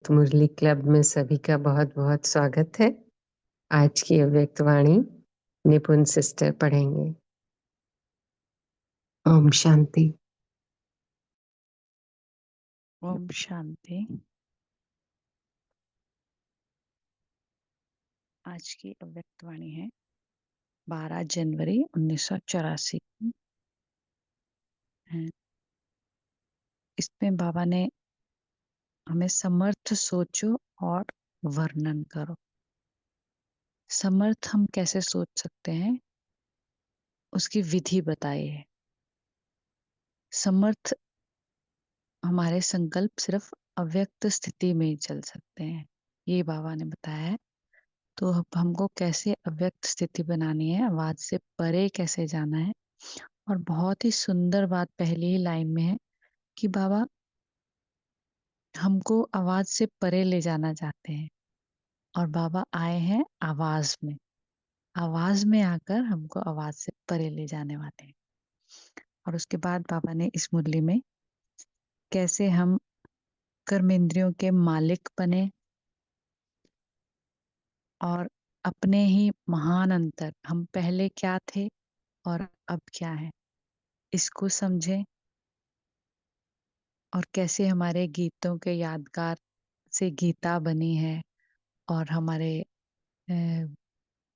मुरली club में सभी का बहुत-बहुत स्वागत है। आज की अव्यक्त वाणी निपुण सिस्टर पढ़ेंगे। ओम शांति। ओम शांति। आज की अव्यक्त वाणी है 12 जनवरी 1984 है। इसमें बाबा ने हमें समर्थ सोचो और वर्णन करो। समर्थ हम कैसे सोच सकते हैं, उसकी विधि बताई है। समर्थ हमारे संकल्प सिर्फ अव्यक्त स्थिति में ही चल सकते हैं, ये बाबा ने बताया है। तो अब हमको कैसे अव्यक्त स्थिति बनानी है, आवाज से परे कैसे जाना है। और बहुत ही सुंदर बात पहली ही लाइन में है कि बाबा हमको आवाज से परे ले जाना चाहते हैं और बाबा आए हैं आवाज में। आवाज में आकर हमको आवाज से परे ले जाने वाले हैं। और उसके बाद बाबा ने इस मुरली में कैसे हम कर्मेंद्रियों के मालिक बने और अपने ही महान अंतर, हम पहले क्या थे और अब क्या है, इसको समझें। और कैसे हमारे गीतों के यादगार से गीता बनी है और हमारे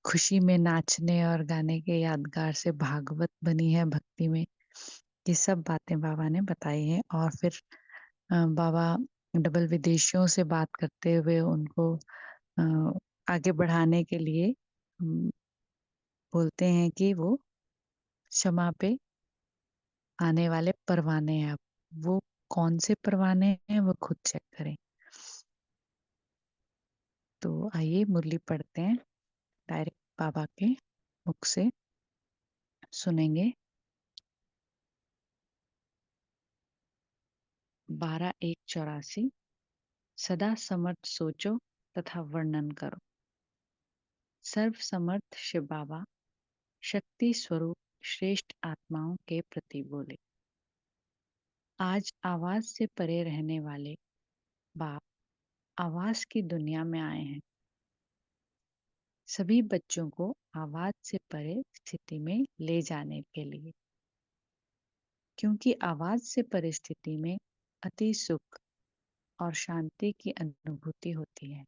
खुशी में नाचने और गाने के यादगार से भागवत बनी है भक्ति में। ये सब बातें बाबा ने बताई हैं। और फिर बाबा डबल विदेशियों से बात करते हुए उनको आगे बढ़ाने के लिए बोलते हैं कि वो क्षमा पे आने वाले परवाने हैं। अब वो कौन से परवाने हैं वो खुद चेक करें। तो आइए मुरली पढ़ते हैं, डायरेक्ट बाबा के मुख से सुनेंगे। 12-1-84। सदा समर्थ सोचो तथा वर्णन करो। सर्व समर्थ शिव बाबा शक्ति स्वरूप श्रेष्ठ आत्माओं के प्रति बोले। आज आवाज से परे रहने वाले बाप आवाज की दुनिया में आए हैं। सभी बच्चों को आवाज से परे स्थिति में ले जाने के लिए, क्योंकि आवाज से परे स्थिति में अति सुख और शांति की अनुभूति होती है।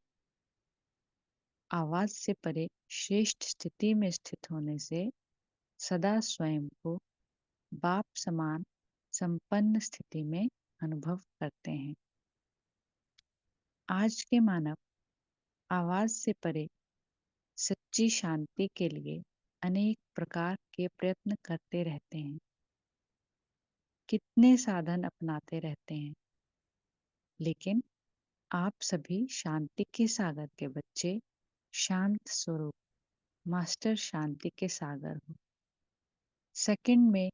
आवाज से परे श्रेष्ठ स्थिति में स्थित होने से सदा स्वयं को बाप समान संपन्न स्थिति में अनुभव करते हैं। आज के मानव आवाज से परे सच्ची शांति के लिए अनेक प्रकार के प्रयत्न करते रहते हैं, कितने साधन अपनाते रहते हैं, लेकिन आप सभी शांति के सागर के बच्चे, शांत स्वरूप मास्टर शांति के सागर हो। सेकंड में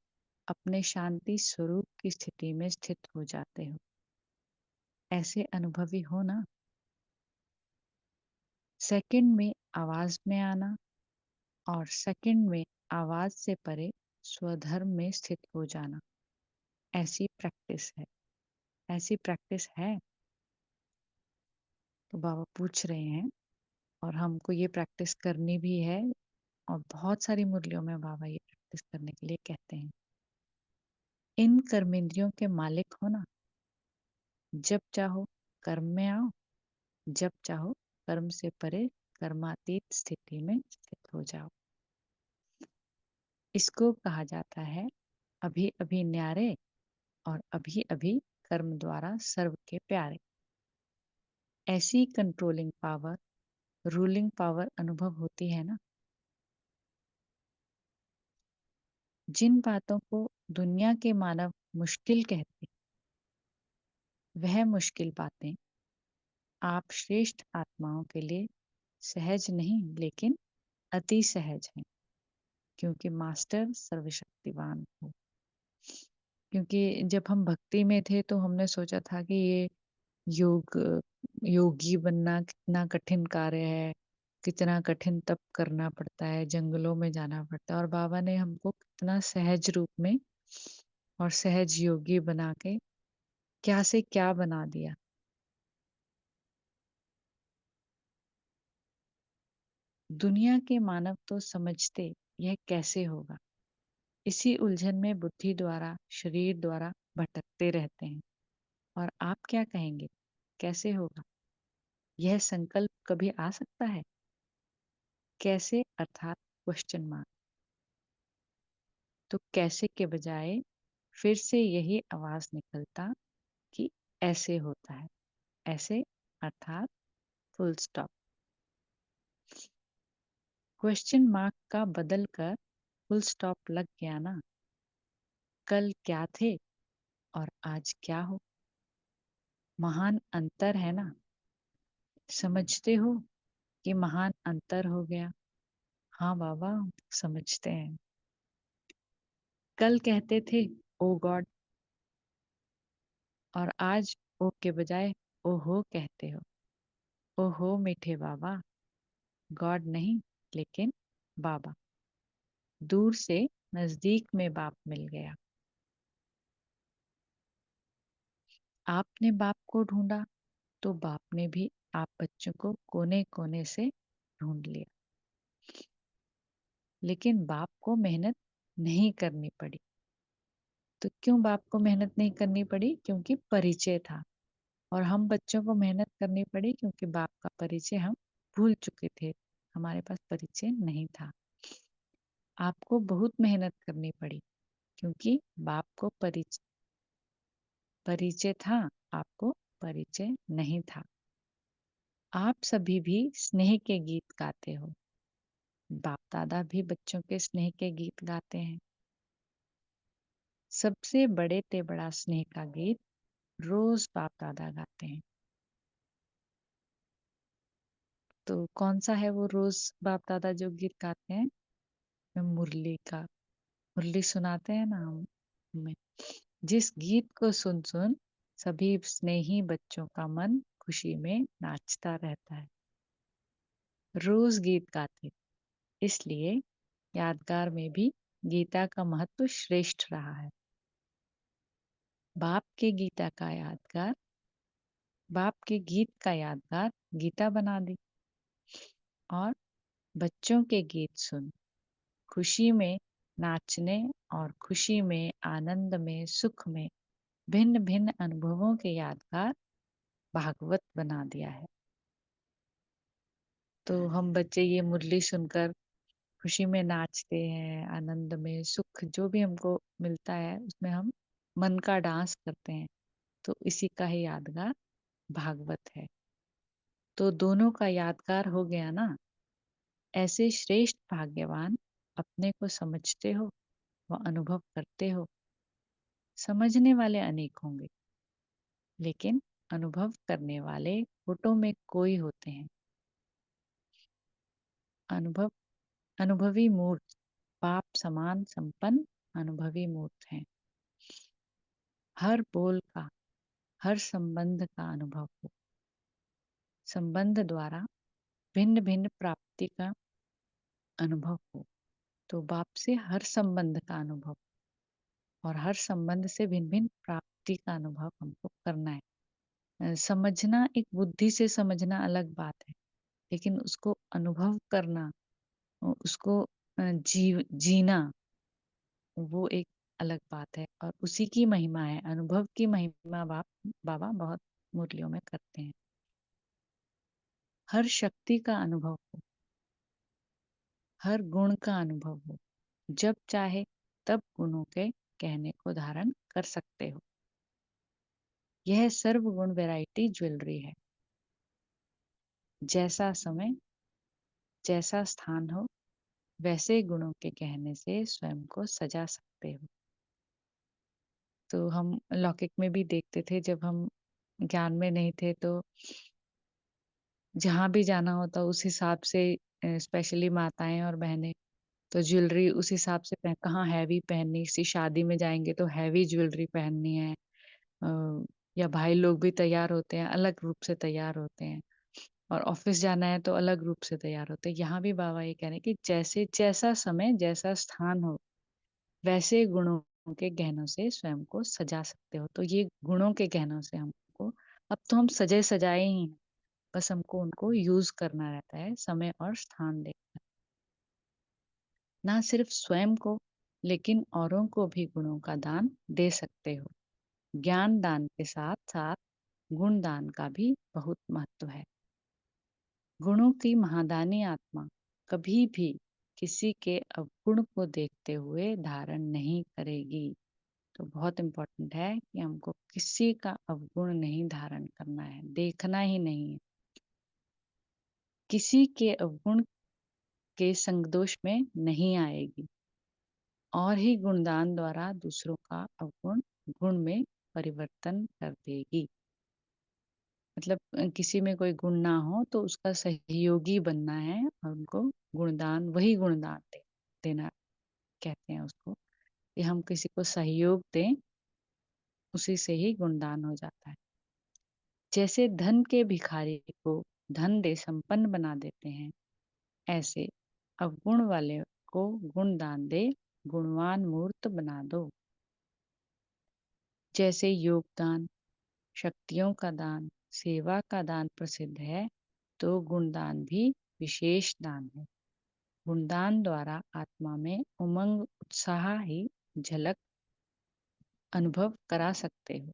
अपने शांति स्वरूप की स्थिति में स्थित हो जाते हो। ऐसे अनुभवी हो ना। सेकंड में आवाज में आना और सेकंड में आवाज से परे स्वधर्म में स्थित हो जाना, ऐसी प्रैक्टिस है। ऐसी प्रैक्टिस है। तो बाबा पूछ रहे हैं और हमको ये प्रैक्टिस करनी भी है। और बहुत सारी मुरलियों में बाबा ये प्रैक्टिस करने के लिए कहते हैं। इन कर्मेंद्रियों के मालिक हो ना। जब चाहो कर्म में आओ, जब चाहो कर्म से परे कर्मातीत स्थिति में स्थित हो जाओ। इसको कहा जाता है अभी अभी न्यारे और अभी अभी कर्म द्वारा सर्व के प्यारे। ऐसी कंट्रोलिंग पावर, रूलिंग पावर अनुभव होती है ना। जिन बातों को दुनिया के मानव मुश्किल कहते, वह मुश्किल बातें आप श्रेष्ठ आत्माओं के लिए सहज नहीं लेकिन अति सहज हैं, क्योंकि मास्टर सर्वशक्तिवान हो। क्योंकि जब हम भक्ति में थे तो हमने सोचा था कि ये योगी बनना कितना कठिन कार्य है, कितना कठिन तप करना पड़ता है, जंगलों में जाना पड़ता है। और बाबा ने हमको कितना सहज रूप में और सहज योगी बना के क्या से क्या बना दिया। दुनिया के मानव तो समझते यह कैसे होगा। इसी उलझन में बुद्धि द्वारा, शरीर द्वारा भटकते रहते हैं। और आप क्या कहेंगे, कैसे होगा? यह संकल्प कभी आ सकता है? कैसे अर्थात क्वेश्चन मार्क। तो कैसे के बजाय फिर से यही आवाज निकलता कि ऐसे होता है। ऐसे अर्थात फुल स्टॉप। क्वेश्चन मार्क का बदल कर फुल स्टॉप लग गया ना। कल क्या थे और आज क्या हो। महान अंतर है ना। समझते हो कि महान अंतर हो गया? हाँ बाबा, समझते हैं। कल कहते थे ओ गॉड, और आज ओ के बजाय ओहो कहते हो। ओहो मीठे बाबा, गॉड नहीं लेकिन बाबा। दूर से नजदीक में बाप मिल गया। आपने बाप को ढूंढा तो बाप ने भी आप बच्चों को कोने कोने से ढूंढ लिया। लेकिन बाप को मेहनत नहीं करनी पड़ी। तो क्यों बाप को मेहनत नहीं करनी पड़ी? क्योंकि परिचय था। और हम बच्चों को मेहनत करनी पड़ी क्योंकि बाप का परिचय हम भूल चुके थे। हमारे पास परिचय नहीं था। आपको बहुत मेहनत करनी पड़ी क्योंकि बाप को परिचय था, आपको परिचय नहीं था। आप सभी भी स्नेह के गीत गाते हो। बाप दादा भी बच्चों के स्नेह के गीत गाते हैं। सबसे बड़े ते बड़ा स्नेह का गीत रोज बाप दादा गाते हैं। तो कौन सा है वो रोज बाप दादा जो गीत गाते हैं? मुरली का। मुरली सुनाते हैं ना हम हमें। जिस गीत को सुन सुन सभी स्नेही बच्चों का मन खुशी में नाचता रहता है। रोज गीत गाते, इसलिए यादगार में भी गीता का महत्व श्रेष्ठ रहा है। बाप के गीता का यादगार, बाप के गीत का यादगार गीता बना दी। और बच्चों के गीत सुन खुशी में नाचने और खुशी में, आनंद में, सुख में भिन्न भिन्न अनुभवों के यादगार भागवत बना दिया है। तो हम बच्चे ये मुरली सुनकर खुशी में नाचते हैं, आनंद में, सुख जो भी हमको मिलता है उसमें हम मन का डांस करते हैं। तो इसी का ही यादगार भागवत है। तो दोनों का यादगार हो गया ना। ऐसे श्रेष्ठ भाग्यवान अपने को समझते हो व अनुभव करते हो। समझने वाले अनेक होंगे लेकिन अनुभव करने वाले फोटो में कोई होते हैं। अनुभव अनुभवी मूर्त बाप समान संपन्न अनुभवी मूर्त हैं। हर बोल का, हर संबंध का अनुभव हो। संबंध द्वारा भिन्न भिन्न प्राप्ति का अनुभव हो। तो बाप से हर संबंध का अनुभव और हर संबंध से भिन्न भिन्न प्राप्ति का अनुभव हमको करना है। समझना, एक बुद्धि से समझना अलग बात है, लेकिन उसको अनुभव करना, उसको जीना, वो एक अलग बात है। और उसी की महिमा है, अनुभव की महिमा बाबा बहुत मुरलियों में करते हैं। हर शक्ति का अनुभव हो, हर गुण का अनुभव हो। जब चाहे तब गुणों के कहने को धारण कर सकते हो। यह सर्वगुण वैरायटी ज्वेलरी है। जैसा समय, जैसा स्थान हो, वैसे गुणों के कहने से स्वयं को सजा सकते हो। तो हम लौकिक में भी देखते थे, जब हम ज्ञान में नहीं थे तो जहाँ भी जाना होता उस हिसाब से, स्पेशली माताएं और बहनें तो ज्वेलरी उस हिसाब से कहाँ हैवी पहननी, किसी शादी में जाएंगे तो हैवी ज्वेलरी पहननी है। या भाई लोग भी तैयार होते हैं, अलग रूप से तैयार होते हैं। और ऑफिस जाना है तो अलग रूप से तैयार होते हैं। यहाँ भी बाबा ये कह रहे हैं कि जैसे जैसा समय, जैसा स्थान हो, वैसे गुणों के गहनों से स्वयं को सजा सकते हो। तो ये गुणों के गहनों से हमको, अब तो हम सजे सजाए ही हैं, बस हमको उनको यूज करना रहता है समय और स्थान दे। ना सिर्फ स्वयं को, लेकिन औरों को भी गुणों का दान दे सकते हो। ज्ञान दान के साथ-साथ गुण दान का भी बहुत महत्व है। गुणों की महादानी आत्मा कभी भी किसी के अवगुण को देखते हुए धारण नहीं करेगी। तो बहुत इम्पोर्टेंट है कि हमको किसी का अवगुण नहीं धारण करना है, देखना ही नहीं है। किसी के अवगुण के संगदोष में नहीं आएगी और ही गुणदान द्वारा दूसरों का अवगुण गुण में परिवर्तन कर देगी। मतलब किसी में कोई गुण ना हो तो उसका सहयोगी बनना है और उनको गुणदान वही गुणदान देना कहते हैं उसको, कि हम किसी को सहयोग दें, उसी से ही गुणदान हो जाता है। जैसे धन के भिखारी को धन दे संपन्न बना देते हैं, ऐसे अवगुण वाले को गुण दान दे गुणवान मूर्त बना दो। जैसे योगदान, शक्तियों का दान, सेवा का दान प्रसिद्ध है, तो गुणदान भी विशेष दान है। गुणदान द्वारा आत्मा में उमंग उत्साह ही झलक अनुभव करा सकते हो।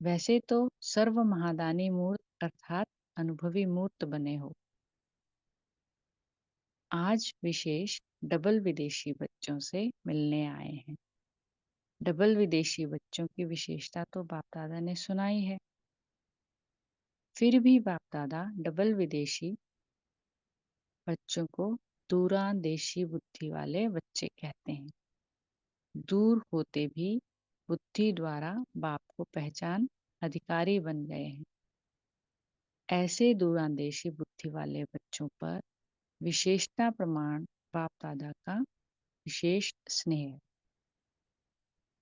वैसे तो सर्व महादानी मूर्त अर्थात अनुभवी मूर्त बने हो। आज विशेष डबल विदेशी बच्चों से मिलने आए हैं। डबल विदेशी बच्चों की विशेषता तो बाप दादा ने सुनाई है। फिर भी बाप दादा डबल विदेशी बच्चों को दूरांदेशी बुद्धि वाले बच्चे कहते हैं। दूर होते भी बुद्धि द्वारा बाप को पहचान अधिकारी बन गए हैं। ऐसे दूरांदेशी बुद्धि वाले बच्चों पर विशेषता प्रमाण बाप दादा का विशेष स्नेह है।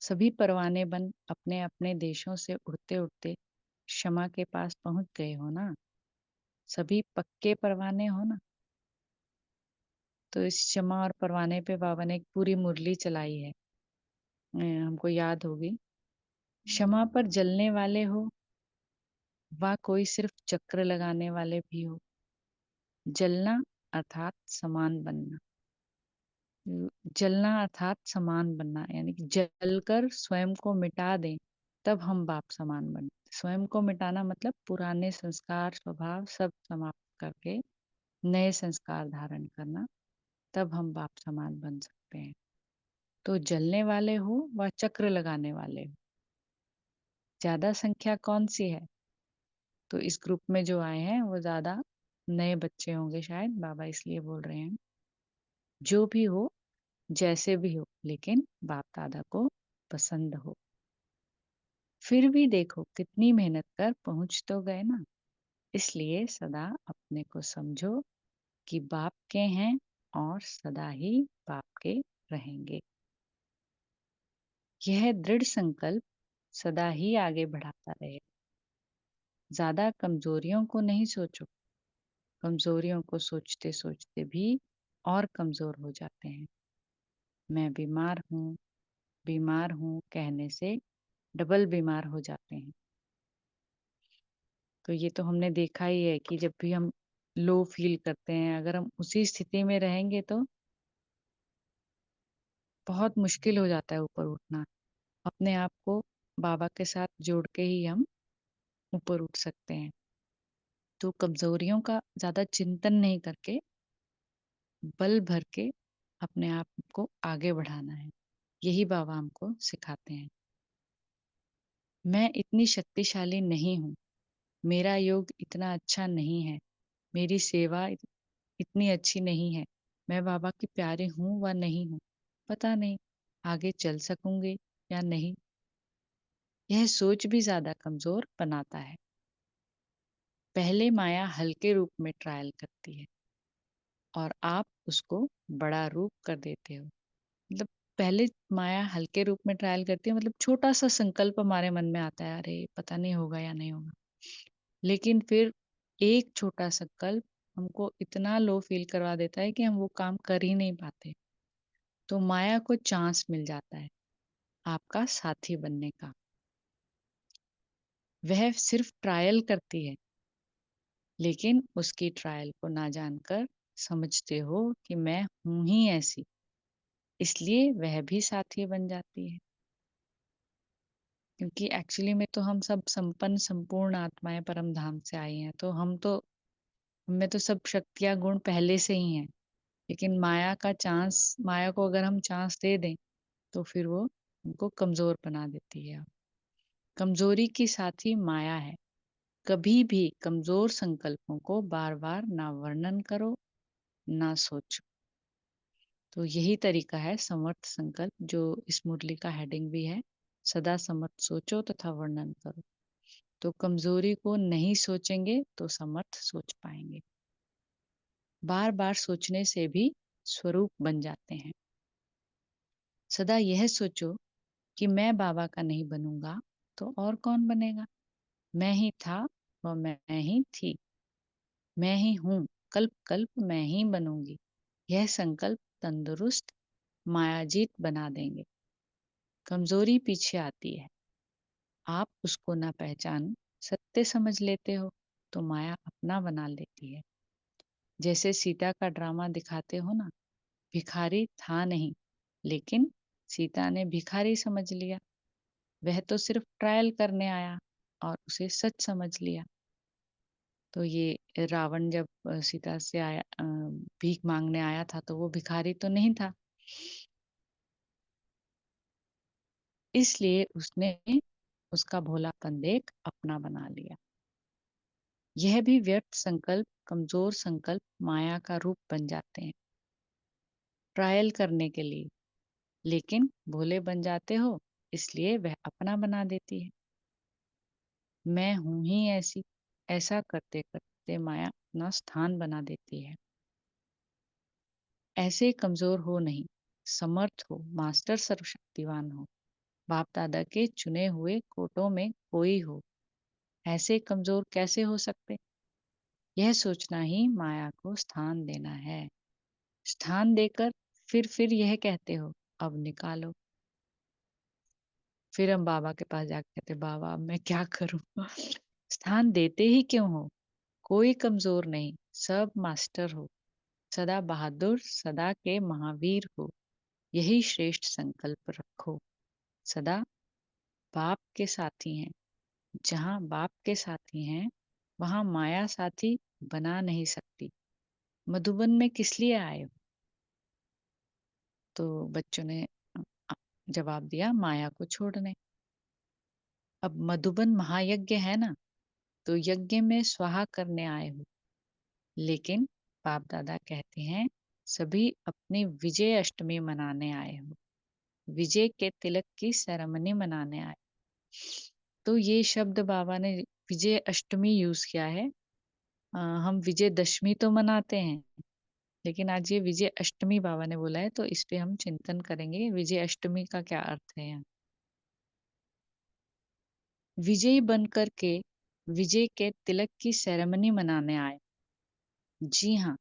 सभी परवाने बन अपने अपने देशों से उड़ते उड़ते क्षमा के पास पहुंच गए हो ना। सभी पक्के परवाने हो ना। तो इस क्षमा और परवाने पे बाबा ने एक पूरी मुरली चलाई है, हमको याद होगी। क्षमा पर जलने वाले हो व कोई सिर्फ चक्र लगाने वाले भी हो। जलना अर्थात समान बनना। जलना अर्थात समान बनना, यानी कि जलकर स्वयं को मिटा दें, तब हम बाप समान बनते। स्वयं को मिटाना मतलब पुराने संस्कार स्वभाव सब समाप्त करके नए संस्कार धारण करना, तब हम बाप समान बन सकते हैं। तो जलने वाले हो व चक्र लगाने वाले हो, ज्यादा संख्या कौन सी है? तो इस ग्रुप में जो आए हैं वो ज्यादा नए बच्चे होंगे शायद, बाबा इसलिए बोल रहे हैं। जो भी हो, जैसे भी हो, लेकिन बाप दादा को पसंद हो। फिर भी देखो कितनी मेहनत कर पहुंच तो गए ना। इसलिए सदा अपने को समझो कि बाप के हैं और सदा ही बाप के रहेंगे। यह दृढ़ संकल्प सदा ही आगे बढ़ाता रहे। ज्यादा कमजोरियों को नहीं सोचो। कमजोरियों को सोचते सोचते भी और कमजोर हो जाते हैं। मैं बीमार हूँ कहने से डबल बीमार हो जाते हैं। तो ये तो हमने देखा ही है कि जब भी हम लो फील करते हैं, अगर हम उसी स्थिति में रहेंगे तो बहुत मुश्किल हो जाता है ऊपर उठना। अपने आप को बाबा के साथ जोड़ के ही हम ऊपर उठ सकते हैं। तो कमजोरियों का ज्यादा चिंतन नहीं करके बल भर के अपने आप को आगे बढ़ाना है। यही बाबा हमको सिखाते हैं। मैं इतनी शक्तिशाली नहीं हूँ, मेरा योग इतना अच्छा नहीं है, मेरी सेवा इतनी अच्छी नहीं है, मैं बाबा की प्यारी हूँ व नहीं हूँ, पता नहीं आगे चल सकूंगी या नहीं। यह सोच भी ज्यादा कमजोर बनाता है। पहले माया हल्के रूप में ट्रायल करती है और आप उसको बड़ा रूप कर देते हो। मतलब पहले माया हल्के रूप में ट्रायल करती है, मतलब छोटा सा संकल्प हमारे मन में आता है, अरे पता नहीं होगा या नहीं होगा। लेकिन फिर एक छोटा संकल्प हमको इतना लो फील करवा देता है कि हम वो काम कर ही नहीं पाते। तो माया को चांस मिल जाता है आपका साथी बनने का। वह सिर्फ ट्रायल करती है, लेकिन उसकी ट्रायल को ना जानकर समझते हो कि मैं हूं ही ऐसी। इसलिए वह भी साथी बन जाती है। क्योंकि एक्चुअली में तो हम सब संपन्न संपूर्ण आत्माएँ परम धाम से आई हैं, तो हमें तो सब शक्तियाँ गुण पहले से ही हैं। लेकिन माया को अगर हम चांस दे दें, तो फिर वो हमको कमज़ोर बना देती है। कमज़ोरी की साथी माया है। कभी भी कमज़ोर संकल्पों को बार-बार ना वर्णन करो, ना सोचो। तो यही तरीका है समर्थ संकल्प, जो इस मुरली का हेडिंग भी है, सदा समर्थ सोचो तथा वर्णन करो। तो कमज़ोरी को नहीं सोचेंगे तो समर्थ सोच पाएँगे। बार-बार सोचने से भी स्वरूप बन जाते हैं। सदा यह सोचो कि मैं बाबा का नहीं बनूँगा तो और कौन बनेगा? मैं ही था व मैं ही थी। मैं ही हूँ, कल्प-कल्प मैं ही बनूँगी। यह संकल्प तंदुरुस्त, मायाजीत बना देंगे। कमज़ोरी पीछे आती है, आप उसको ना पहचान सत्य समझ लेते हो, तो माया अपना बना लेती है। जैसे सीता का ड्रामा दिखाते हो ना, भिखारी था नहीं, लेकिन सीता ने भिखारी समझ लिया। वह तो सिर्फ ट्रायल करने आया और उसे सच समझ लिया। तो ये रावण जब सीता से भीख माँगने आया था, तो वो भिखारी तो नहीं था। इसलिए उसने उसका भोलापन देख अपना बना लिया। यह भी व्यर्थ संकल्प, कमज़ोर संकल्प माया का रूप बन जाते हैं, ट्रायल करने के लिए। लेकिन भोले बन जाते हो, इसलिए वह अपना बना देती है। मैं हूँ ही ऐसी, ऐसा करते-करते माया अपना स्थान बना देती है। ऐसे कमज़ोर हो नहीं, समर्थ हो, मास्टर सर्वशक्तिवान हो, बाप-दादा के चुने हुए कोटों में कोई हो। ऐसे कमज़ोर कैसे हो सकते? यह सोचना ही माया को स्थान देना है। स्थान देकर फिर यह कहते हो, अब निकालो। फिर हम बाबा के पास जाके कहते, बाबा अब मैं क्या करूँ? स्थान देते ही क्यों हो? कोई कमज़ोर नहीं, सब मास्टर हो। सदा बहादुर, सदा के महावीर हो। यही श्रेष्ठ संकल्प रखो। सदा बाप के साथी हैं। जहाँ बाप के साथी हैं, वहाँ माया साथी बना नहीं सकती। मधुबन में किस लिए आए हो? तो बच्चों ने अ, जवाब दिया, माया को छोड़ने। अब मधुबन महायज्ञ है ना, तो यज्ञ में स्वाहा करने आए हो। लेकिन बाप दादा कहते हैं, सभी अपनी विजय अष्टमी मनाने आए हो। विजय के तिलक की सेरेमनी मनाने आए। तो ये शब्द बाबा ने विजय अष्टमी यूज किया है। हम विजय दशमी तो मनाते हैं, लेकिन आज ये विजय अष्टमी बाबा ने बोला है, तो इस पे हम चिंतन करेंगे विजय अष्टमी का क्या अर्थ है यहाँ। विजयी बनकर के विजय के तिलक की सेरेमनी मनाने आए। जी हाँ,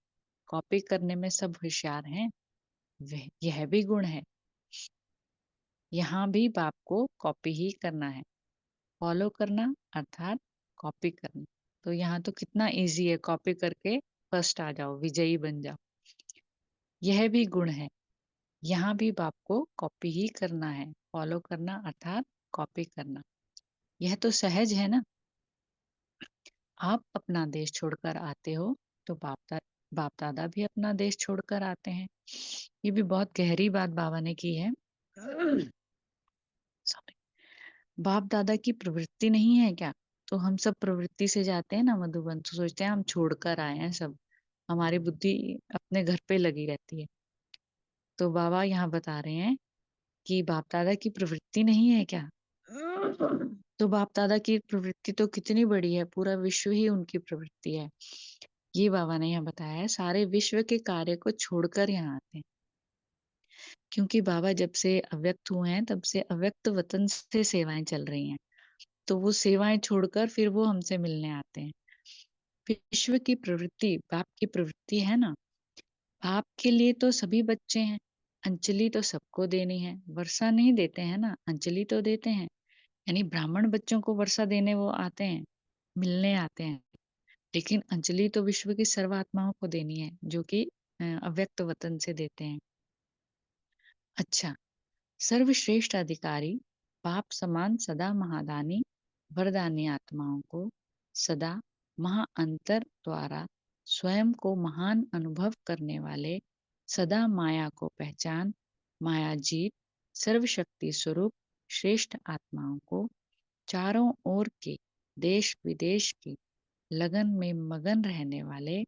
कॉपी करने में सब होशियार हैं, वह यह भी गुण है। यहाँ भी बाप को कॉपी ही करना है, फॉलो करना अर्थात कॉपी करना। तो यहाँ तो कितना इजी है, कॉपी करके फर्स्ट आ जाओ, विजयी बन जाओ। यह भी गुण है, यहाँ भी बाप को कॉपी ही करना है, फॉलो करना अर्थात कॉपी करना। यह तो सहज है ना। आप अपना देश छोड़कर आते हो, तो बाप दादा भी अपना देश छोड़कर आते हैं। ये भी बहुत गहरी बात बाबा ने की है। सॉरी। बाप दादा की प्रवृत्ति नहीं है क्या? तो हम सब प्रवृत्ति से जाते हैं ना मधुबन, तो सोचते हैं हम छोड़कर आए हैं सब, हमारी बुद्धि अपने घर पे लगी रहती है। तो बाबा यहाँ बता रहे हैं कि बाप दादा की प्रवृत्ति नहीं है क्या? तो बाप दादा की प्रवृत्ति तो कितनी बड़ी है, पूरा विश्व ही उनकी प्रवृत्ति है। ये बाबा ने यहाँ बताया है, सारे विश्व के कार्य को छोड़कर यहाँ आते हैं। क्योंकि बाबा जब से अव्यक्त हुए हैं, तब से अव्यक्त वतन से सेवाएं चल रही हैं। तो वो सेवाएं छोड़कर फिर वो हमसे मिलने आते हैं। विश्व की प्रवृत्ति बाप की प्रवृत्ति है ना। बाप के लिए तो सभी बच्चे हैं। अंजलि तो सबको देनी है। वर्षा नहीं देते हैं ना, अंजलि तो देते हैं। यानी ब्राह्मण बच्चों को वर्षा देने वो आते हैं, मिलने आते हैं। लेकिन अंजलि तो विश्व की सर्व आत्माओं को देनी है, जो कि अव्यक्त वतन से देते हैं। अच्छा, सर्वश्रेष्ठ अधिकारी, बाप समान सदा महादानी, वरदानी आत्माओं को सदा महाअंतर द्वारा स्वयं को महान अनुभव करने वाले, सदा माया को पहचान, माया जीत, सर्वशक्ति स्वरूप श्रेष्ठ आत्माओं को चारों ओर के देश विदेश की लगन में मगन रहने वाले,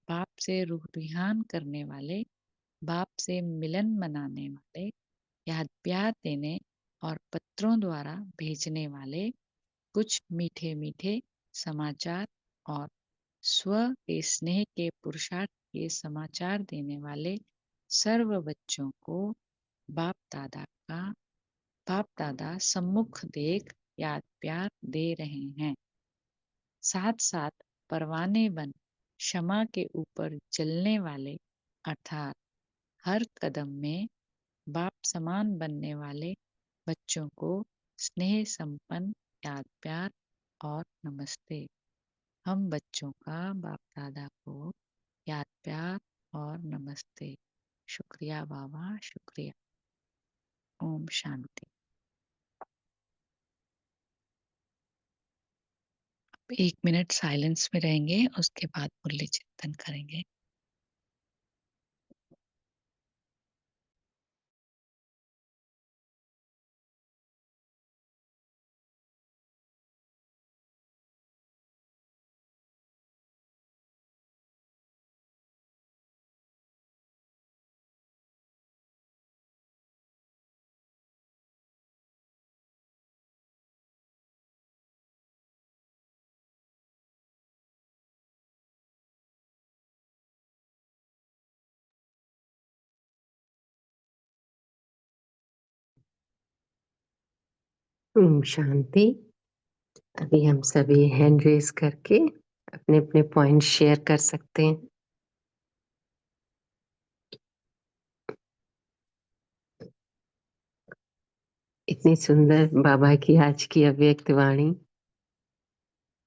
बाप से रूह रिहान करने वाले, बाप से मिलन मनाने वाले, याद प्यार देने और पत्रों द्वारा भेजने वाले कुछ मीठे मीठे समाचार और स्व के स्नेह के पुरुषार्थ के समाचार देने वाले सर्व बच्चों को बाप दादा का बाप दादा सम्मुख देख याद प्यार दे रहे हैं। साथ साथ परवाने बन क्षमा के ऊपर चलने वाले अर्थात हर कदम में बाप समान बनने वाले बच्चों को स्नेह संपन्न याद प्यार और नमस्ते। हम बच्चों का बाप दादा को याद प्यार और नमस्ते। शुक्रिया बाबा, शुक्रिया। ओम शांति। 1 मिनट साइलेंस में रहेंगे, उसके बाद मुरली चिंतन करेंगे। ओम शांति। अभी हम सभी हैंड रेज करके अपने अपने पॉइंट शेयर कर सकते हैं। इतनी सुंदर बाबा की आज की अव्यक्त वाणी।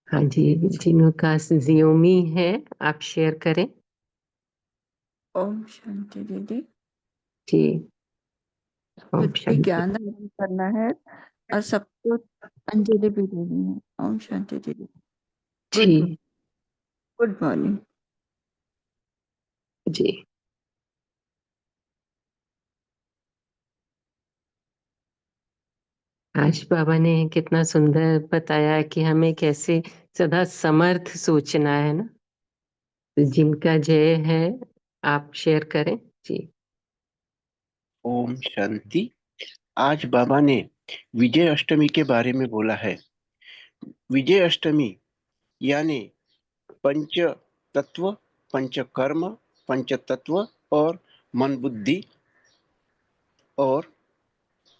हाँ जी, जिनका जियोमी है आप शेयर करें। ओम शांति दीदी। जी, ओम खुद भी शांति। ज्ञान धारण करना है और सबको अंजलि भी देनी है। ओम शांति दीदी। जी गुड मॉर्निंग। जी। आज बाबा ने कितना सुंदर बताया कि हमें कैसे सदा समर्थ सोचना है ना। तो जिनका जय है आप शेयर करें। जी। ओम शांति। आज बाबा ने विजय अष्टमी के बारे में बोला है। विजय अष्टमी यानी पंच तत्व, पंच कर्म, पंच तत्व और मन बुद्धि और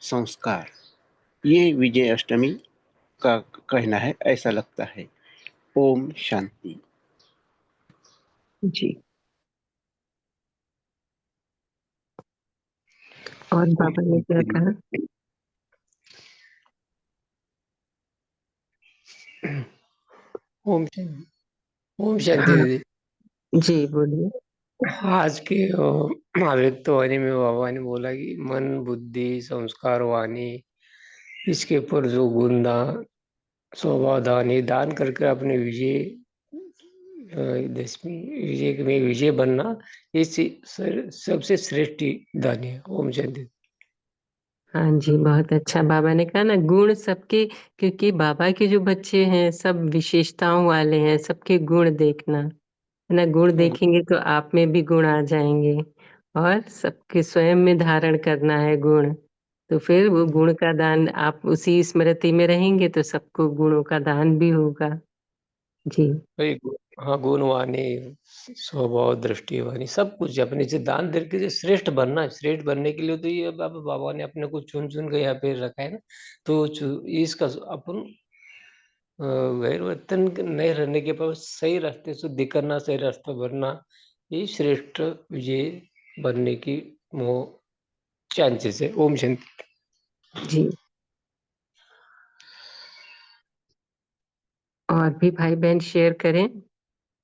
संस्कार, ये विजय अष्टमी का कहना है, ऐसा लगता है। ओम शांति। जी। और बाबा ने क्या कहा? ओम शांति। ओम शांति हाँ दीदी। जी, बोलिए। आज के अव्यक्त वाणी में बाबा ने बोला कि मन बुद्धि संस्कार वाणी, इसके ऊपर जो गुण दान स्वभाव दान, ये दान करके अपने विजय देश में विजय बनना, ये सबसे श्रेष्ठ दान है। ओम शांति। हाँ जी, बहुत अच्छा। बाबा ने कहा ना गुण सबके, क्योंकि बाबा के जो बच्चे हैं सब विशेषताओं वाले हैं, सबके गुण देखना है ना। गुण देखेंगे तो आप में भी गुण आ जाएंगे और सबके स्वयं में धारण करना है गुण। तो फिर वो गुण का दान, आप उसी स्मृति में रहेंगे तो सबको गुणों का दान भी होगा। जी हाँ, गुणवाणी स्वभाव दृष्टिवाणी सब कुछ अपने से दान दे के श्रेष्ठ बनना है। श्रेष्ठ बनने के लिए तो ये बाबा ने अपने को चुन चुन के यहाँ पे रखा है ना। तो इसका अपन वैरवर्तन नहीं रहने के बाद सही रास्ते से दिखना, सही रास्ता बनना, ये श्रेष्ठ विजय बनने की वो चांसेस है। ओम शांति। जी। और भी भाई बहन शेयर करें।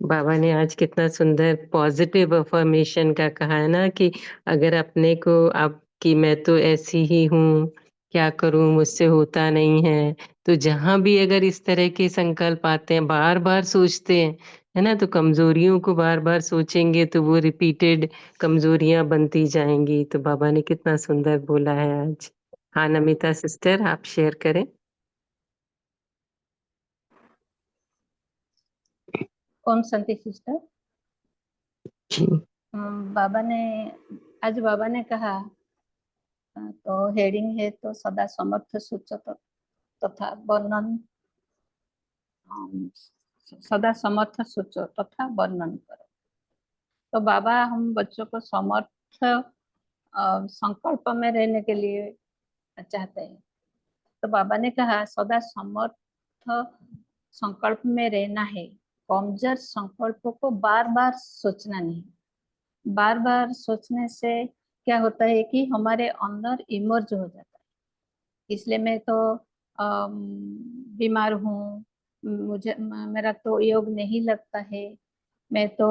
बाबा ने आज कितना सुंदर पॉजिटिव अफर्मेशन का कहा है ना कि अगर अपने को आप कि मैं तो ऐसी ही हूँ, क्या करूँ, मुझसे होता नहीं है। तो जहाँ भी अगर इस तरह के संकल्प आते हैं, बार-बार सोचते हैं, है ना? तो कमज़ोरियों को बार-बार सोचेंगे तो वो रिपीटेड कमज़ोरियाँ बनती जाएँगी। तो बाबा ने कितना सुंदर बोला है आज। हाँ, नमिता सिस्टर आप शेयर करें। ओम शांति सिस्टर। जी। बाबा ने कहा तो हेडिंग है तो सदा समर्थ सूचक तथा वर्णन, सदा समर्थ सोचो तथा वर्णन करो। तो बाबा हम बच्चों को समर्थ संकल्प में रहने के लिए चाहते हैं। तो बाबा ने कहा सदा समर्थ संकल्प में रहना है, कमजोर संकल्पों को बार बार सोचना नहीं। बार बार सोचने से क्या होता है कि हमारे अंदर इमर्ज हो जाता है। इसलिए मैं तो बीमार हूँ, मेरा तो योग नहीं लगता है, मैं तो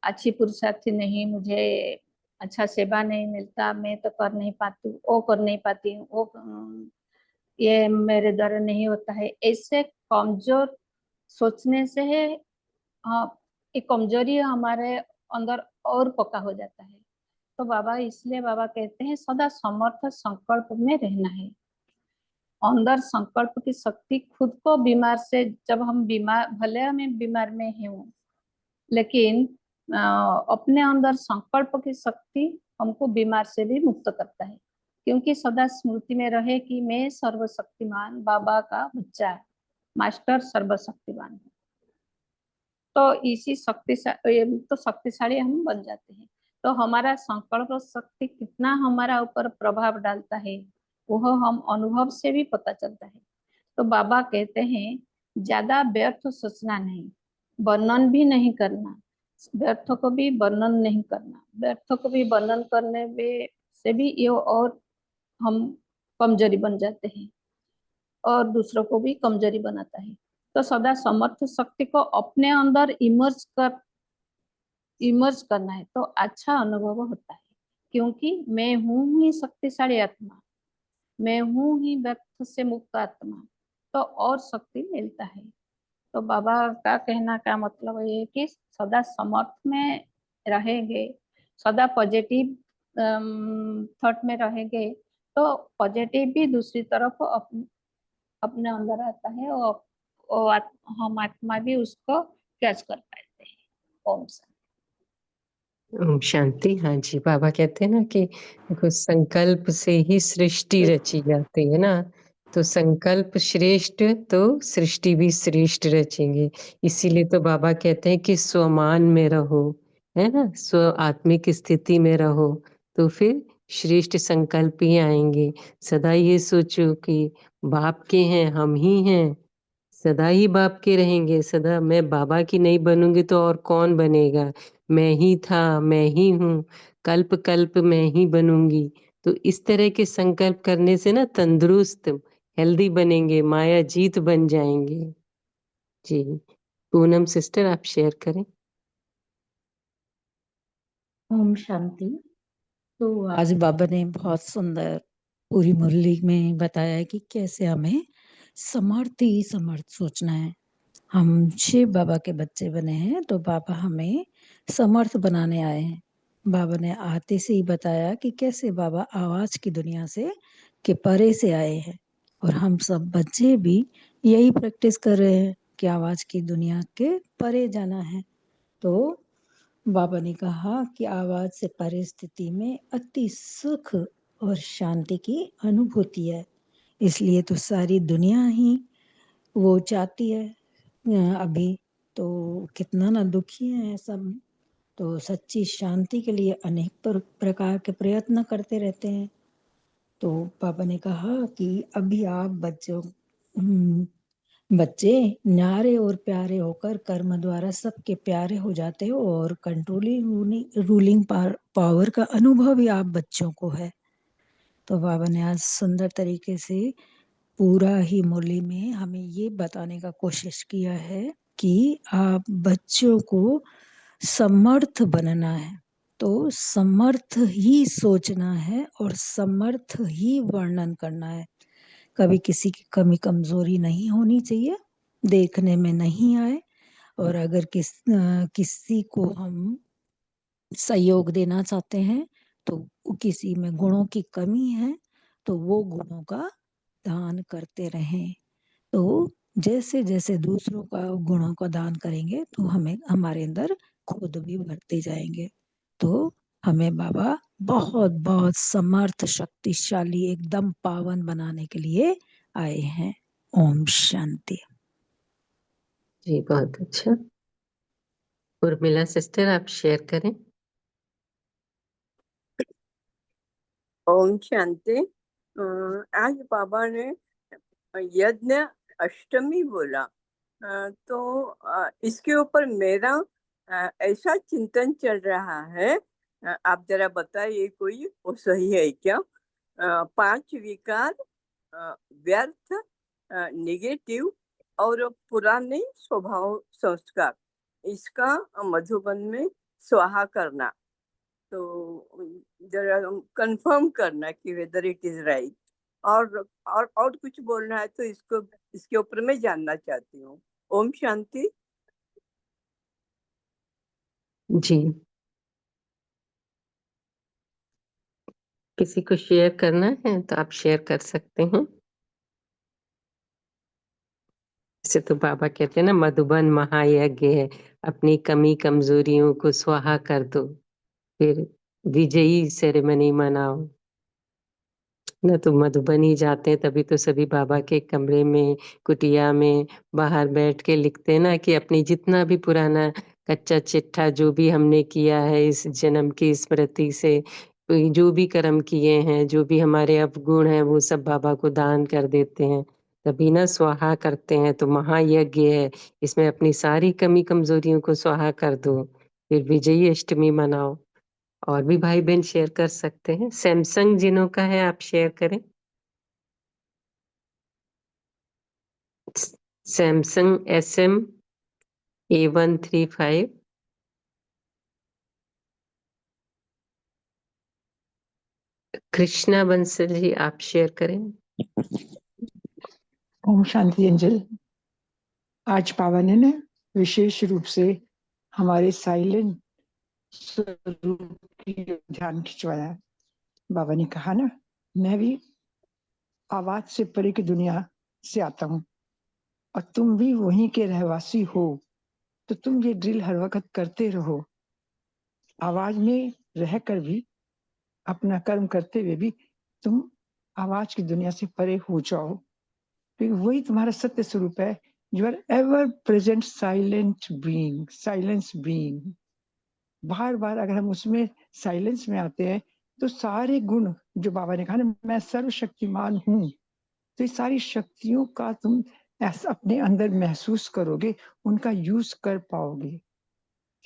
अच्छी पुरुषार्थी नहीं, मुझे अच्छा सेवा नहीं मिलता, मैं तो कर नहीं पाती, वो कर नहीं पाती हूँ, वो ये मेरे द्वारा नहीं होता है। ऐसे कमजोर सोचने से है, हाँ, एक कमजोरी हमारे अंदर और पक्का हो जाता है। तो बाबा इसलिए बाबा कहते हैं सदा समर्थ संकल्प में रहना है। अंदर संकल्प की शक्ति खुद को बीमार से, जब हम बीमार, भले हमें बीमार में हूँ, लेकिन अपने अंदर संकल्प की शक्ति हमको बीमार से भी मुक्त करता है। क्योंकि सदा स्मृति में रहे कि मैं सर्वशक्तिमान बाबा का बच्चा है, मास्टर सर्वशक्तिमान है। तो इसी शक्तिशाली हम बन जाते हैं। तो हमारा संकल्प शक्ति कितना हमारा ऊपर प्रभाव डालता है वह हम अनुभव से भी पता चलता है। तो बाबा कहते हैं ज्यादा व्यर्थ सोचना नहीं, वर्णन भी नहीं करना, व्यर्थ को भी वर्णन नहीं करना। व्यर्थ को भी वर्णन करने में से भी ये और हम कमजोरी बन जाते हैं और दूसरों को भी कमजोरी बनाता है। तो सदा समर्थ शक्ति को अपने अंदर इमर्ज करना है तो अच्छा अनुभव होता है। क्योंकि मैं हूँ ही शक्तिशाली आत्मा, मैं हूँ ही व्यर्थ से मुक्त आत्मा, तो और शक्ति मिलता है। तो बाबा का कहना का मतलब ये है कि सदा समर्थ में रहेंगे, सदा पॉजिटिव थॉट में रहेंगे तो पॉजिटिव भी दूसरी तरफ अपने अंदर आता है और हम आत्मा भी उसको कैच कर पाते हैं। ओम शांति। ओम शांति। हाँ जी, बाबा कहते हैं ना कि देखो संकल्प से ही सृष्टि रची जाती है ना, तो संकल्प श्रेष्ठ तो सृष्टि भी श्रेष्ठ रचेंगे। इसीलिए तो बाबा कहते हैं कि स्वमान में रहो, है ना? स्व आत्मिक स्थिति में रहो, तो फिर श्रेष्ठ संकल्प ही आएँगे। सदा ये सोचो कि बाप के हैं, हम ही हैं, सदा ही बाप के रहेंगे, सदा मैं बाबा की नहीं बनूँगी तो और कौन बनेगा? मैं ही था, मैं ही हूँ, कल्प-कल्प मैं ही बनूँगी। तो इस तरह के संकल्प करने से ना तंदुरुस्त, हेल्दी बनेंगे, माया जीत बन जाएँगे। जी, पूनम सिस्टर आप शेयर करें। ओम शांति। तो आज बाबा ने बहुत सुंदर पूरी मुरली में बताया कि कैसे हमें समर्थ ही समर्थ सोचना है। हम शिव बाबा के बच्चे बने हैं तो बाबा हमें समर्थ बनाने आए हैं। बाबा ने आते से ही बताया कि कैसे बाबा आवाज की दुनिया से के परे से आए हैं और हम सब बच्चे भी यही प्रैक्टिस कर रहे हैं कि आवाज की दुनिया के परे जाना है। तो बाबा ने कहा कि आवाज से परे स्थिति में अति सुख और शांति की अनुभूति है। इसलिए तो सारी दुनिया ही वो चाहती है अभी तो कितना ना दुखी है सब, तो सच्ची शांति के लिए अनेक प्रकार के प्रयत्न करते रहते हैं। तो पापा ने कहा कि अभी आप बच्चे न्यारे और प्यारे होकर कर्म द्वारा सबके प्यारे हो जाते हो और कंट्रोलिंग रूलिंग पावर का अनुभव भी आप बच्चों को है। तो बाबा ने आज सुंदर तरीके से पूरा ही मुरली में हमें ये बताने का कोशिश किया है कि आप बच्चों को समर्थ बनना है। तो समर्थ ही सोचना है और समर्थ ही वर्णन करना है। कभी किसी की कमी कमजोरी नहीं होनी चाहिए, देखने में नहीं आए। और अगर किसी को हम सहयोग देना चाहते हैं तो किसी में गुणों की कमी है तो वो गुणों का दान करते रहें। तो जैसे जैसे दूसरों का गुणों का दान करेंगे तो हमें हमारे अंदर खुद भी बढ़ते जाएंगे। तो हमें बाबा बहुत बहुत समर्थ शक्तिशाली एकदम पावन बनाने के लिए आए हैं। ओम शांति। जी बहुत अच्छा। उर्मिला सिस्टर आप शेयर करें। ओम शांति। आज बाबा ने यज्ञ अष्टमी बोला, तो इसके ऊपर मेरा ऐसा चिंतन चल रहा है। आप जरा बताइए कोई वो सही है क्या? 5 विकार, व्यर्थ, निगेटिव और पुराने स्वभाव संस्कार, इसका मधुबन में स्वाहा करना। तो जरा कंफर्म करना कि वेदर इट इज राइट। और कुछ बोलना है तो इसके ऊपर मैं जानना चाहती हूँ। ओम शांति। जी किसी को शेयर करना है तो आप शेयर कर सकते हैं। जैसे तो बाबा कहते हैं ना, मधुबन महायज्ञ है, अपनी कमी कमजोरियों को स्वाहा कर दो, फिर विजयी सेरेमनी मनाओ ना। तो मधुबनी जाते हैं तभी तो सभी बाबा के कमरे में, कुटिया में बाहर बैठ के लिखते हैं ना कि अपनी जितना भी पुराना कच्चा चिट्ठा जो भी हमने किया है इस जन्म की स्मृति से, जो भी कर्म किए हैं, जो भी हमारे अवगुण हैं, वो सब बाबा को दान कर देते हैं। तभी ना स्वाहा करते हैं। तो महायज्ञ है, इसमें अपनी सारी कमी कमजोरियों को स्वाहा कर दो, फिर विजयी अष्टमी मनाओ। और भी भाई बहन शेयर कर सकते हैं। सैमसंग जिन्हों का है आप शेयर करें। Samsung SM A135। Krishna Bansal ji आप शेयर करें। ओम शांति एंजल। आज बाबा ने ना विशेष रूप से हमारे साइलेंट स्वरूप की ध्यान खिंचवाया। बाबा ने कहा ना, मैं भी आवाज से परे की दुनिया से आता हूँ और तुम भी वहीं के रहवासी हो, तो तुम ये ड्रिल हर वक्त करते रहो। आवाज में रहकर भी, अपना कर्म करते हुए भी तुम आवाज की दुनिया से परे हो जाओ, क्योंकि वही तुम्हारा सत्य स्वरूप है। You are ever present silent being, silence being. बार बार अगर हम उसमें साइलेंस में आते हैं तो सारे गुण जो बाबा ने कहा ना, मैं सर्वशक्तिमान हूँ, तो ये सारी शक्तियों का तुम ऐसा अपने अंदर महसूस करोगे, उनका यूज कर पाओगे।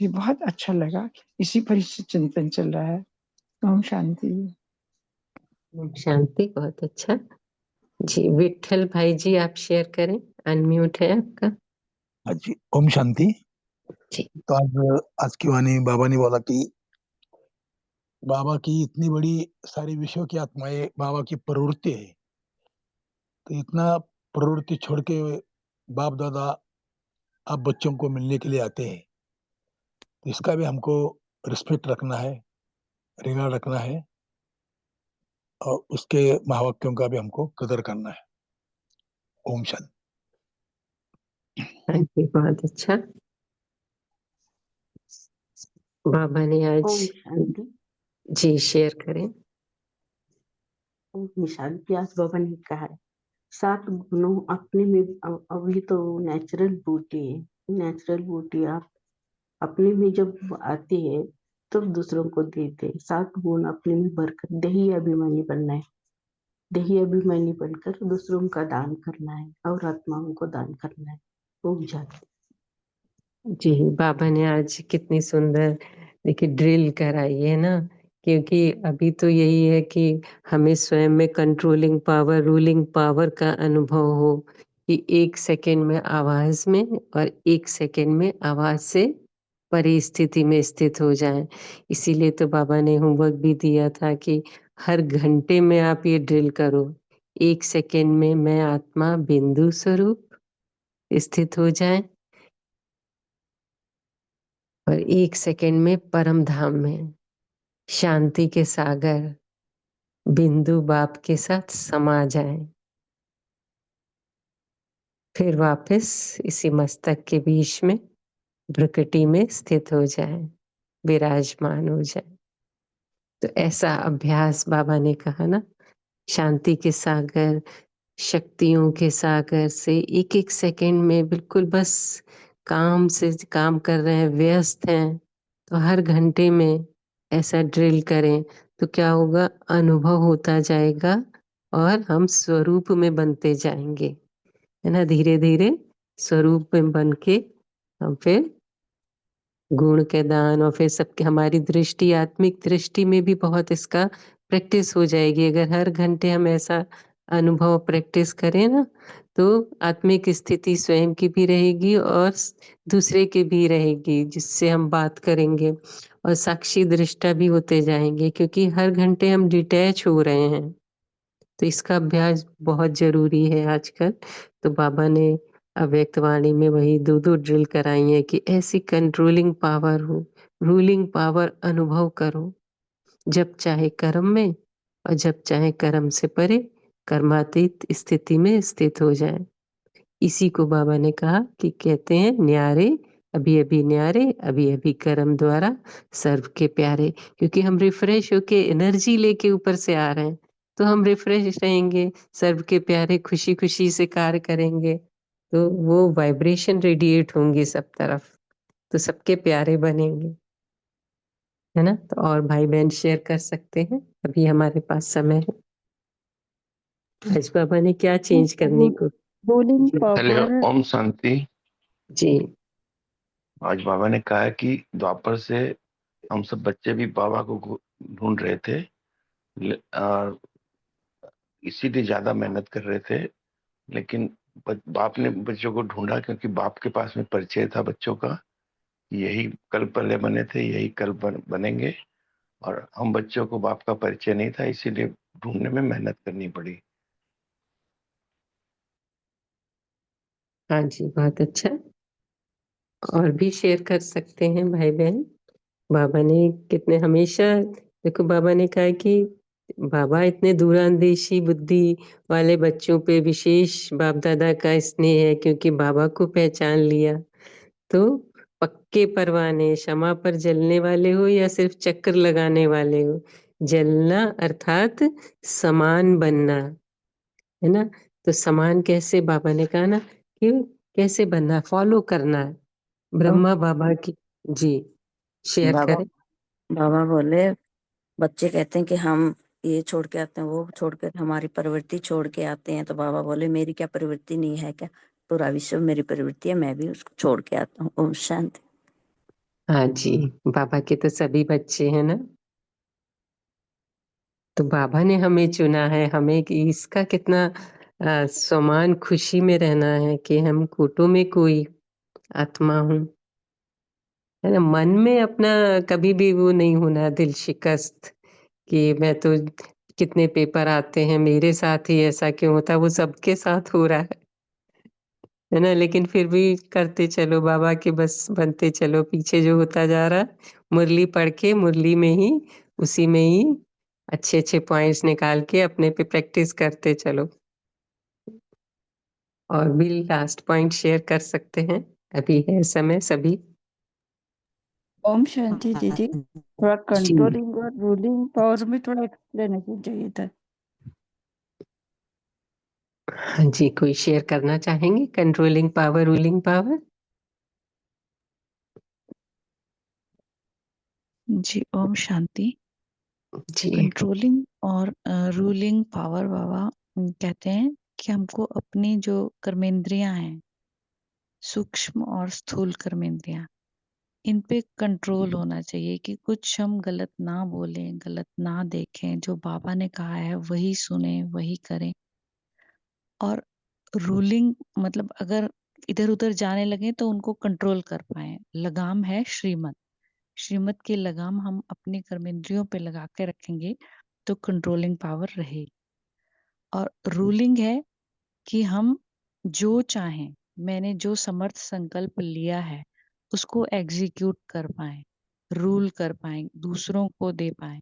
ये बहुत अच्छा लगा। इसी पर इससे चिंतन चल रहा है। ओम शांति। शांति बहुत अच्छा। जी विठल भाई जी आप शेयर करें, अनम्यूट है आपका। हाँ जी, ओम शांति। जी तो आज की वाणी बाबा ने बोला कि बाबा की इतनी बड़ी सारी विश्व की आत्माएं बाबा की प्रवृत्ति है, तो इतना प्रवृत्ति छोड़ के बाप दादा अब बच्चों को मिलने के लिए आते हैं, तो इसका भी हमको रिस्पेक्ट रखना है, रिगार्ड रखना है, और उसके महावाक्यों का भी हमको कदर करना है। ओम शांति। हाँ जी बहुत अच्छा। बाबा ने आज ओम शांति। जी शेयर करें। ओम शांति। आज बाबा ने कहा है 7 गुणों अपने में, अभी तो नेचुरल ब्यूटी है। नेचुरल ब्यूटी आप अपने में जब आती है तब दूसरों को देते हैं। 7 गुण अपने में भरकर देही अभिमानी बनना है। देही अभिमानी बनकर दूसरों का दान करना है और आत्माओं को दान करना है। ओम शांति। जी बाबा ने आज कितनी सुंदर देखिए ड्रिल कराई है ना, क्योंकि अभी तो यही है कि हमें स्वयं में कंट्रोलिंग पावर, रूलिंग पावर का अनुभव हो कि 1 सेकंड में आवाज में और 1 सेकंड में आवाज से परिस्थिति में स्थित हो जाएं। इसीलिए तो बाबा ने होमवर्क भी दिया था कि हर घंटे में आप ये ड्रिल करो, 1 सेकंड में मैं आत्मा बिंदु स्वरूप स्थित हो जाए और 1 सेकंड में परम धाम में शांति के सागर बिंदु बाप के साथ समा जाए, फिर वापस इसी मस्तक के बीच में भ्रुकुटी में स्थित हो जाए, विराजमान हो जाए। तो ऐसा अभ्यास बाबा ने कहा ना, शांति के सागर, शक्तियों के सागर से 1-1 सेकंड में बिल्कुल बस काम से काम कर रहे हैं, व्यस्त हैं, तो हर घंटे में ऐसा ड्रिल करें तो क्या होगा, अनुभव होता जाएगा और हम स्वरूप में बनते जाएंगे, है ना। धीरे धीरे स्वरूप में बन के हम फिर गुण के दान और फिर सबकी हमारी दृष्टि, आत्मिक दृष्टि में भी बहुत इसका प्रैक्टिस हो जाएगी। अगर हर घंटे हम ऐसा अनुभव प्रैक्टिस करें ना, तो आत्मिक स्थिति स्वयं की भी रहेगी और दूसरे की भी रहेगी, जिससे हम बात करेंगे और साक्षी दृष्टा भी होते जाएंगे, क्योंकि हर घंटे हम डिटैच हो रहे हैं। तो इसका अभ्यास बहुत जरूरी है आजकल। तो बाबा ने अव्यक्त वाणी में वही 2-2 ड्रिल कराई है कि ऐसी कंट्रोलिंग पावर हो, रूलिंग पावर अनुभव करो, जब चाहे कर्म में और जब चाहे कर्म से परे कर्मातीत स्थिति में स्थित हो जाए। इसी को बाबा ने कहा कि कहते हैं न्यारे, अभी अभी न्यारे, अभी अभी कर्म द्वारा सर्व के प्यारे। क्योंकि हम रिफ्रेश होके एनर्जी लेके ऊपर से आ रहे हैं, तो हम रिफ्रेश रहेंगे, सर्व के प्यारे खुशी खुशी से कार्य करेंगे, तो वो वाइब्रेशन रेडिएट होंगी सब तरफ, तो सबके प्यारे बनेंगे, है ना। तो और भाई बहन शेयर कर सकते हैं, अभी हमारे पास समय है। आज बाबा ने क्या चेंज करने को रूलिंग जी हेलो, पावर। ओम शांति। जी आज बाबा ने कहा है कि द्वापर से हम सब बच्चे भी बाबा को ढूंढ रहे थे और इसीलिए ज्यादा मेहनत कर रहे थे, लेकिन बाप ने बच्चों को ढूंढा क्योंकि बाप के पास में परिचय था बच्चों का, यही कल पहले बने थे, यही कल बनेंगे, और हम बच्चों को बाप का परिचय नहीं था, इसीलिए ढूंढने में मेहनत करनी पड़ी। हाँ जी, बहुत अच्छा। और भी शेयर कर सकते हैं भाई बहन। बाबा ने कितने हमेशा, देखो बाबा ने कहा कि बाबा इतने दूरंदेशी बुद्धि वाले बच्चों पे विशेष बाप दादा का स्नेह है, क्योंकि बाबा को पहचान लिया। तो पक्के परवाने, क्षमा पर जलने वाले हो या सिर्फ चक्कर लगाने वाले हो, जलना अर्थात समान बनना, है ना। तो समान कैसे, बाबा ने कहा ना कि कैसे बनना, फॉलो करना है ब्रह्मा बाबा की। जी शेयर बाबा करें। बाबा बोले, बच्चे कहते हैं कि हम ये छोड़ के आते हैं, वो छोड़ के, हमारी प्रवृत्ति छोड़ के आते हैं। तो बाबा बोले, मेरी क्या प्रवृत्ति नहीं है क्या? पूरा विश्व मेरी प्रवृत्ति है, मैं भी उसको छोड़ के आता हूँ। ओम शांति। हाँ जी, बाबा के तो सभी बच्चे हैं ना, तो बाबा ने हमें चुना है, हमें कि इसका कितना समान खुशी में रहना है कि हम कूटों में कोई आत्मा हूँ, है ना। मन में अपना कभी भी वो नहीं होना दिल शिकस्त कि मैं तो, कितने पेपर आते हैं मेरे साथ ही ऐसा क्यों होता है, वो सबके साथ हो रहा है ना। लेकिन फिर भी करते चलो, बाबा के बस बनते चलो, पीछे जो होता जा रहा है, मुरली पढ़ के मुरली में ही, उसी में ही अच्छे अच्छे पॉइंट्स निकाल के अपने पे प्रैक्टिस करते चलो। और भी लास्ट पॉइंट शेयर कर सकते हैं, अभी है समय सभी। ओम शांति दीदी, थोड़ा जी कंट्रोलिंग और रूलिंग पावर में थोड़ा एक्सप्लेनेशन चाहिए था। हाँ जी, कोई शेयर करना चाहेंगे, कंट्रोलिंग पावर, रूलिंग पावर। जी ओम शांति। जी कंट्रोलिंग और रूलिंग पावर बाबा कहते हैं कि हमको अपनी जो कर्मेंद्रियां हैं, सूक्ष्म और स्थूल कर्मेंद्रियां, इन पे कंट्रोल होना चाहिए कि कुछ हम गलत ना बोलें, गलत ना देखें, जो बाबा ने कहा है वही सुने, वही करें। और रूलिंग मतलब अगर इधर उधर जाने लगे तो उनको कंट्रोल कर पाए। लगाम है श्रीमत, श्रीमत की लगाम हम अपने कर्मेंद्रियों पे लगा के रखेंगे तो कंट्रोलिंग पावर रहेगी। और रूलिंग है कि हम जो चाहें, मैंने जो समर्थ संकल्प लिया है उसको एग्जीक्यूट कर पाए, रूल कर पाए, दूसरों को दे पाए।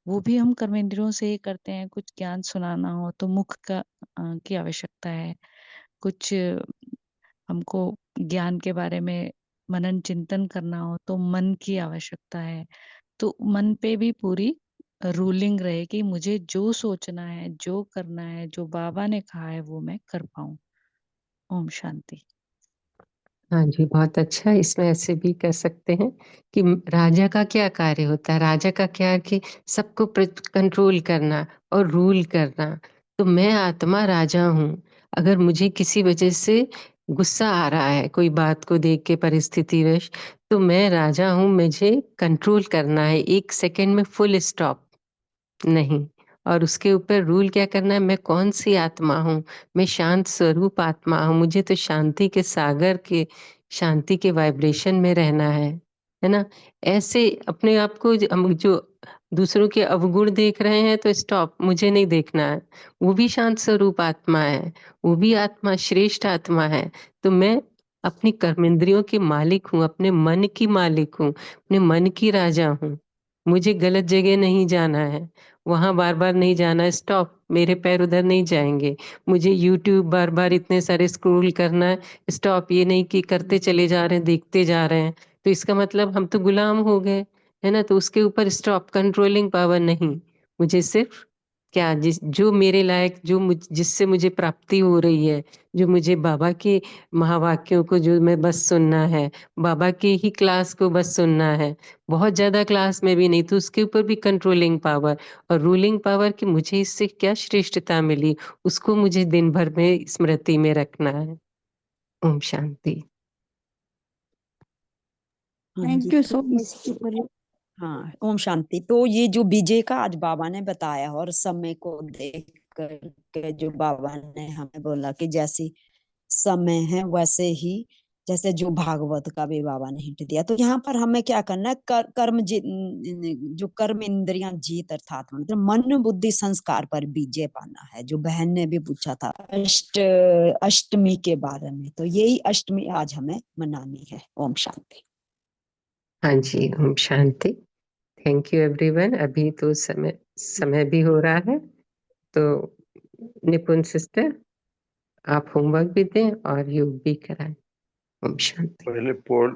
वो भी हम कर्मेंद्रियों से ही करते हैं। कुछ ज्ञान सुनाना हो तो मुख की आवश्यकता है। कुछ हमको ज्ञान के बारे में मनन चिंतन करना हो तो मन की आवश्यकता है। तो मन पे भी पूरी रूलिंग रहे कि मुझे जो सोचना है, जो करना है, जो बाबा ने कहा है वो मैं कर पाऊं। ओम शांति। हाँ जी, बहुत अच्छा। इसमें ऐसे भी कर सकते हैं कि राजा का क्या कार्य होता है। राजा का क्या है कि सबको कंट्रोल करना और रूल करना। तो मैं आत्मा राजा हूँ। अगर मुझे किसी वजह से गुस्सा आ रहा है कोई बात को देख के परिस्थितिवश, तो मैं राजा हूँ, मुझे कंट्रोल करना है। 1 सेकंड में फुल स्टॉप नहीं। और उसके ऊपर रूल क्या करना है, मैं कौन सी आत्मा हूँ। मैं शांत स्वरूप आत्मा हूँ। मुझे तो शांति के सागर के, शांति के वाइब्रेशन में रहना है ना। ऐसे अपने आप को हम जो दूसरों के अवगुण देख रहे हैं तो स्टॉप, मुझे नहीं देखना है। वो भी शांत स्वरूप आत्मा है, वो भी आत्मा श्रेष्ठ आत्मा है। तो मैं अपनी कर्मेंद्रियों की मालिक हूँ, अपने मन की मालिक हूँ, अपने मन की राजा हूँ। मुझे गलत जगह नहीं जाना है, वहां बार बार नहीं जाना है। स्टॉप, मेरे पैर उधर नहीं जाएंगे। मुझे यूट्यूब बार बार इतने सारे स्क्रॉल करना है, स्टॉप। ये नहीं कि करते चले जा रहे हैं, देखते जा रहे हैं, तो इसका मतलब हम तो गुलाम हो गए, है ना। तो उसके ऊपर स्टॉप, कंट्रोलिंग पावर नहीं। मुझे सिर्फ क्या जो मेरे लायक, जिससे मुझे प्राप्ति हो रही है, जो मुझे बाबा के महावाक्यों को जो मैं बस सुनना है, बाबा के ही क्लास को बस सुनना है, बहुत ज्यादा क्लास में भी नहीं, तो उसके ऊपर भी कंट्रोलिंग पावर और रूलिंग पावर कि मुझे इससे क्या श्रेष्ठता मिली, उसको मुझे दिन भर में स्मृति में रखना है। ओम शांति। हाँ जी, थैंक यू तो सो मच। इसके ऊपर हाँ, ओम शांति। तो ये जो विजय का आज बाबा ने बताया और समय को देख करके जो बाबा ने हमें बोला कि जैसी समय है वैसे ही, जैसे जो भागवत का भी बाबा ने हिंट दिया, तो यहाँ पर हमें क्या करना है, जो कर्म इंद्रियां जीत, अर्थात मतलब मन बुद्धि संस्कार पर विजय पाना है। जो बहन ने भी पूछा था अष्टमी के बारे में, तो यही अष्टमी आज हमें मनानी है। ओम शांति। हाँ जी, Om Shanti. Thank you everyone. अभी तो समय भी हो रहा है, तो निपुण सिस्टर आप होमवर्क भी दें और योग भी कराएं। ओम शांति। पहले पोल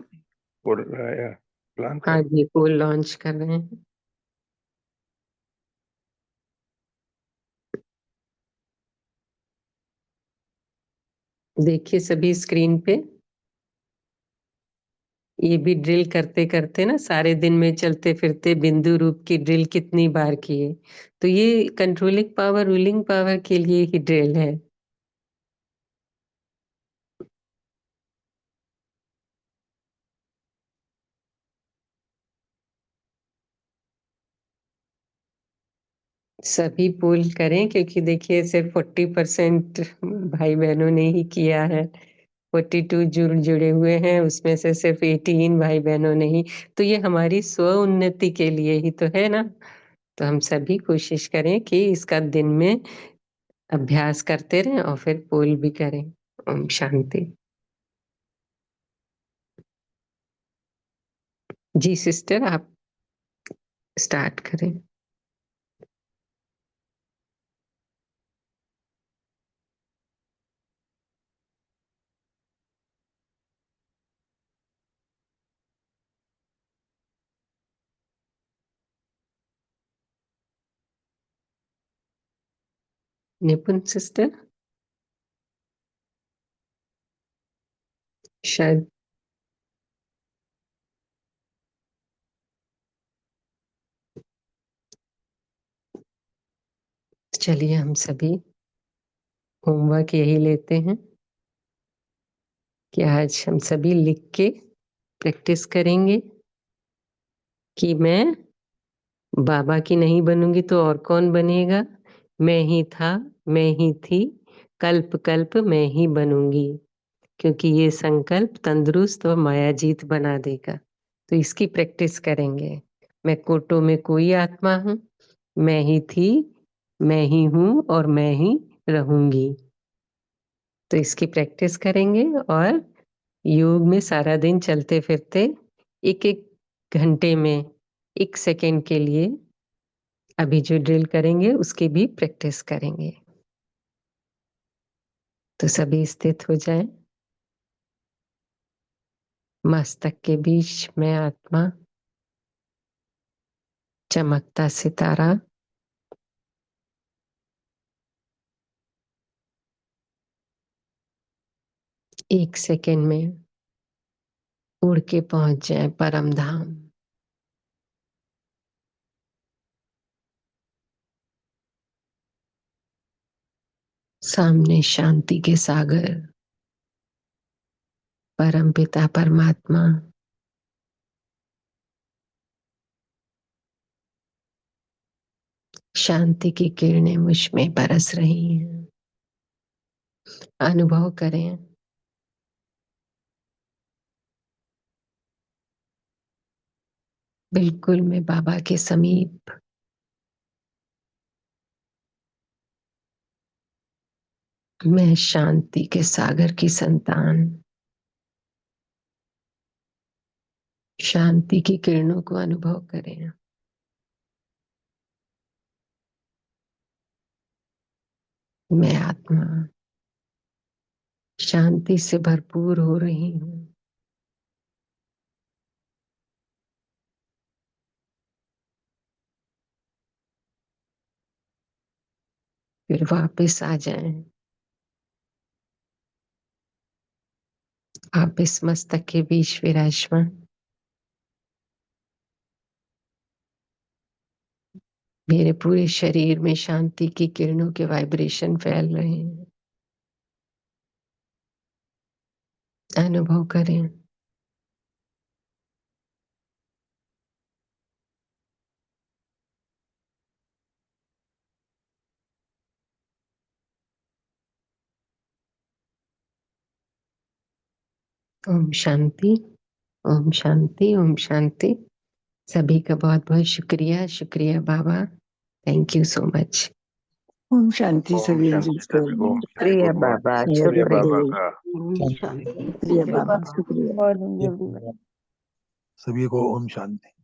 पोल प्लान हाँ कर। जी, पोल लॉन्च कर रहे हैं। देखिए सभी स्क्रीन पे, ये भी ड्रिल करते करते ना, सारे दिन में चलते फिरते बिंदु रूप की ड्रिल कितनी बार किए, तो ये कंट्रोलिंग पावर, रूलिंग पावर के लिए ही ड्रिल है। सभी पोल करें, क्योंकि देखिए सिर्फ 40% भाई बहनों ने ही किया है। 42 जुड़े हुए हैं, उसमें से सिर्फ 18 भाई बहनों ने ही। तो ये हमारी स्व उन्नति के लिए ही तो है ना। तो हम सभी कोशिश करें कि इसका दिन में अभ्यास करते रहें और फिर पोल भी करें। ओम शांति। जी सिस्टर, आप स्टार्ट करें। निपुण सिस्टर शायद, चलिए हम सभी होमवर्क यही लेते हैं कि आज हम सभी लिख के प्रैक्टिस करेंगे कि मैं बाबा की नहीं बनूंगी तो और कौन बनेगा। मैं ही था, मैं ही थी, कल्प कल्प मैं ही बनूंगी। क्योंकि ये संकल्प तंदुरुस्त और मायाजीत बना देगा। तो इसकी प्रैक्टिस करेंगे। मैं कोटो में कोई आत्मा हूँ, मैं ही थी, मैं ही हूँ और मैं ही रहूंगी। तो इसकी प्रैक्टिस करेंगे और योग में सारा दिन चलते फिरते एक एक घंटे में 1 सेकेंड के लिए अभी जो ड्रिल करेंगे उसकी भी प्रैक्टिस करेंगे। तो सभी स्थित हो जाएं। मस्तक के बीच में आत्मा, चमकता सितारा, एक सेकेंड में उड़ के पहुंच जाए परम धाम। सामने शांति के सागर, परम पिता परमात्मा, शांति की किरणें मुझ में बरस रही हैं। अनुभव करें। बिल्कुल मैं बाबा के समीप, मैं शांति के सागर की संतान, शांति की किरणों को अनुभव करें। मैं आत्मा शांति से भरपूर हो रही हूँ। फिर वापस आ जाएं। आप इस मस्तक के बीच विराजमान, मेरे पूरे शरीर में शांति की किरणों के वाइब्रेशन फैल रहे हैं। अनुभव करें। ओम शांति, ओम शांति, ओम शांति। सभी का बहुत बहुत शुक्रिया। शुक्रिया बाबा, thank you so much. Om Shanti Om सभी शांति को। सभी को। शुक्रिया गुड बाबा, मॉर्निंग। शुक्रिया शुक्रिया बाबा शुक्रिया। का। ओम शांति। शुक्रिया बाबा, शुक्रिया। Morning everyone. सभी को ओम शांति।